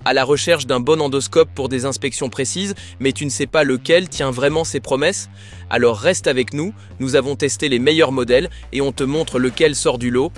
à la recherche d'un bon endoscope pour des inspections précises, mais tu ne sais pas lequel tient vraiment ses promesses? Alors reste avec nous, nous avons testé les meilleurs modèles et on te montre lequel sort du lot.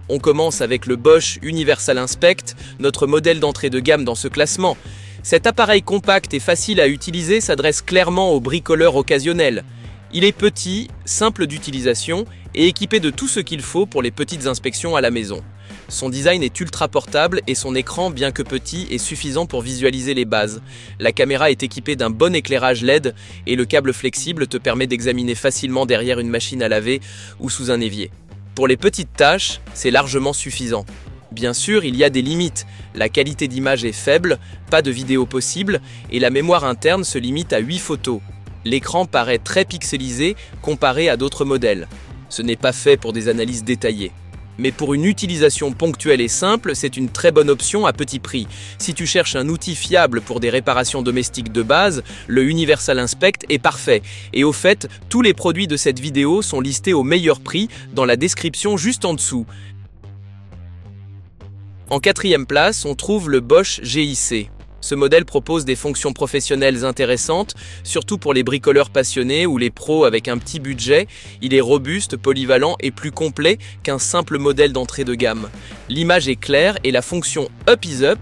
On commence avec le Bosch Universal Inspect, notre modèle d'entrée de gamme dans ce classement. Cet appareil compact et facile à utiliser s'adresse clairement aux bricoleurs occasionnels. Il est petit, simple d'utilisation et équipé de tout ce qu'il faut pour les petites inspections à la maison. Son design est ultra portable et son écran, bien que petit, est suffisant pour visualiser les bases. La caméra est équipée d'un bon éclairage LED et le câble flexible te permet d'examiner facilement derrière une machine à laver ou sous un évier. Pour les petites tâches, c'est largement suffisant. Bien sûr, il y a des limites. La qualité d'image est faible, pas de vidéo possible et la mémoire interne se limite à 8 photos. L'écran paraît très pixelisé comparé à d'autres modèles. Ce n'est pas fait pour des analyses détaillées. Mais pour une utilisation ponctuelle et simple, c'est une très bonne option à petit prix. Si tu cherches un outil fiable pour des réparations domestiques de base, le Universal Inspect est parfait. Et au fait, tous les produits de cette vidéo sont listés au meilleur prix dans la description juste en dessous. En quatrième place, on trouve le Bosch GIC. Ce modèle propose des fonctions professionnelles intéressantes, surtout pour les bricoleurs passionnés ou les pros avec un petit budget. Il est robuste, polyvalent et plus complet qu'un simple modèle d'entrée de gamme. L'image est claire et la fonction Up is Up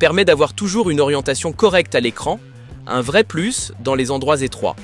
permet d'avoir toujours une orientation correcte à l'écran, un vrai plus dans les endroits étroits.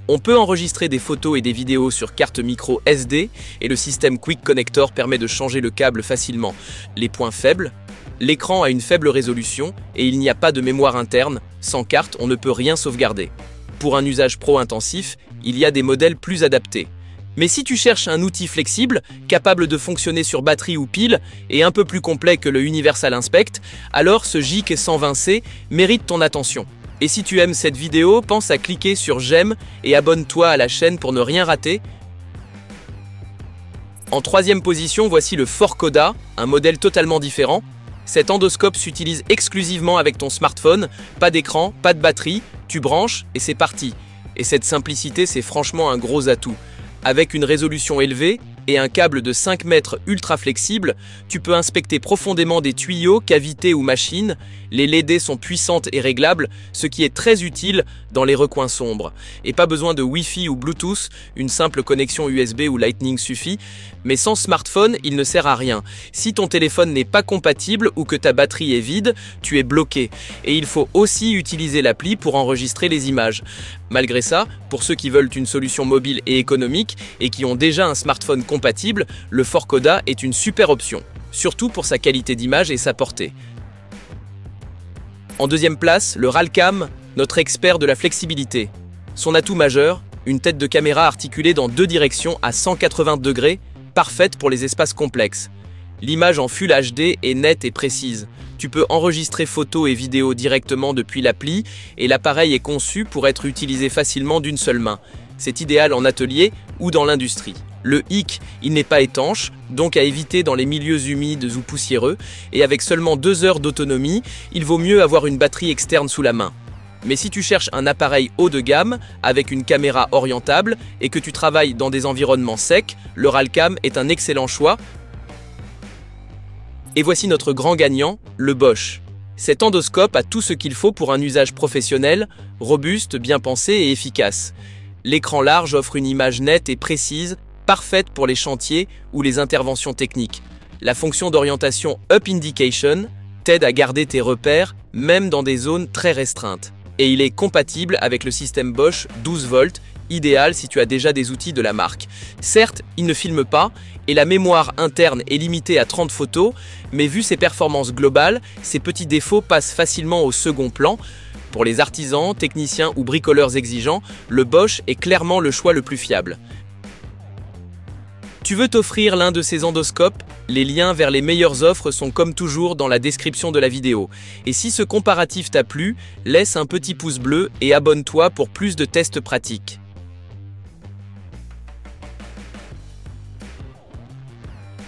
On peut enregistrer des photos et des vidéos sur carte micro SD et le système Quick Connector permet de changer le câble facilement. Les points faibles: l'écran a une faible résolution et il n'y a pas de mémoire interne. Sans carte, on ne peut rien sauvegarder. Pour un usage pro intensif, il y a des modèles plus adaptés. Mais si tu cherches un outil flexible, capable de fonctionner sur batterie ou pile et un peu plus complet que le Universal Inspect, alors ce GIC 120C mérite ton attention. Et si tu aimes cette vidéo, pense à cliquer sur j'aime et abonne-toi à la chaîne pour ne rien rater. En troisième position, voici le Forcoda, un modèle totalement différent. Cet endoscope s'utilise exclusivement avec ton smartphone, pas d'écran, pas de batterie, tu branches et c'est parti. Et cette simplicité, c'est franchement un gros atout. Avec une résolution élevée et un câble de 5 mètres ultra flexible, tu peux inspecter profondément des tuyaux, cavités ou machines. Les LED sont puissantes et réglables, ce qui est très utile dans les recoins sombres. Et pas besoin de Wi-Fi ou Bluetooth, une simple connexion USB ou Lightning suffit. Mais sans smartphone, il ne sert à rien. Si ton téléphone n'est pas compatible ou que ta batterie est vide, tu es bloqué. Et il faut aussi utiliser l'appli pour enregistrer les images. Malgré ça, pour ceux qui veulent une solution mobile et économique et qui ont déjà un smartphone compatible, le Forcoda est une super option, surtout pour sa qualité d'image et sa portée. En deuxième place, le Ralcam, notre expert de la flexibilité. Son atout majeur, une tête de caméra articulée dans deux directions à 180 degrés, parfaite pour les espaces complexes. L'image en Full HD est nette et précise. Tu peux enregistrer photos et vidéos directement depuis l'appli et l'appareil est conçu pour être utilisé facilement d'une seule main. C'est idéal en atelier ou dans l'industrie. Le hic, il n'est pas étanche, donc à éviter dans les milieux humides ou poussiéreux, et avec seulement 2 heures d'autonomie, il vaut mieux avoir une batterie externe sous la main. Mais si tu cherches un appareil haut de gamme, avec une caméra orientable, et que tu travailles dans des environnements secs, le Ralcam est un excellent choix. Et voici notre grand gagnant, le Bosch. Cet endoscope a tout ce qu'il faut pour un usage professionnel, robuste, bien pensé et efficace. L'écran large offre une image nette et précise, parfaite pour les chantiers ou les interventions techniques. La fonction d'orientation Up Indication t'aide à garder tes repères, même dans des zones très restreintes. Et il est compatible avec le système Bosch 12 volts, idéal si tu as déjà des outils de la marque. Certes, il ne filme pas et la mémoire interne est limitée à 30 photos, mais vu ses performances globales, ces petits défauts passent facilement au second plan. Pour les artisans, techniciens ou bricoleurs exigeants, le Bosch est clairement le choix le plus fiable. Tu veux t'offrir l'un de ces endoscopes? Les liens vers les meilleures offres sont comme toujours dans la description de la vidéo. Et si ce comparatif t'a plu, laisse un petit pouce bleu et abonne-toi pour plus de tests pratiques.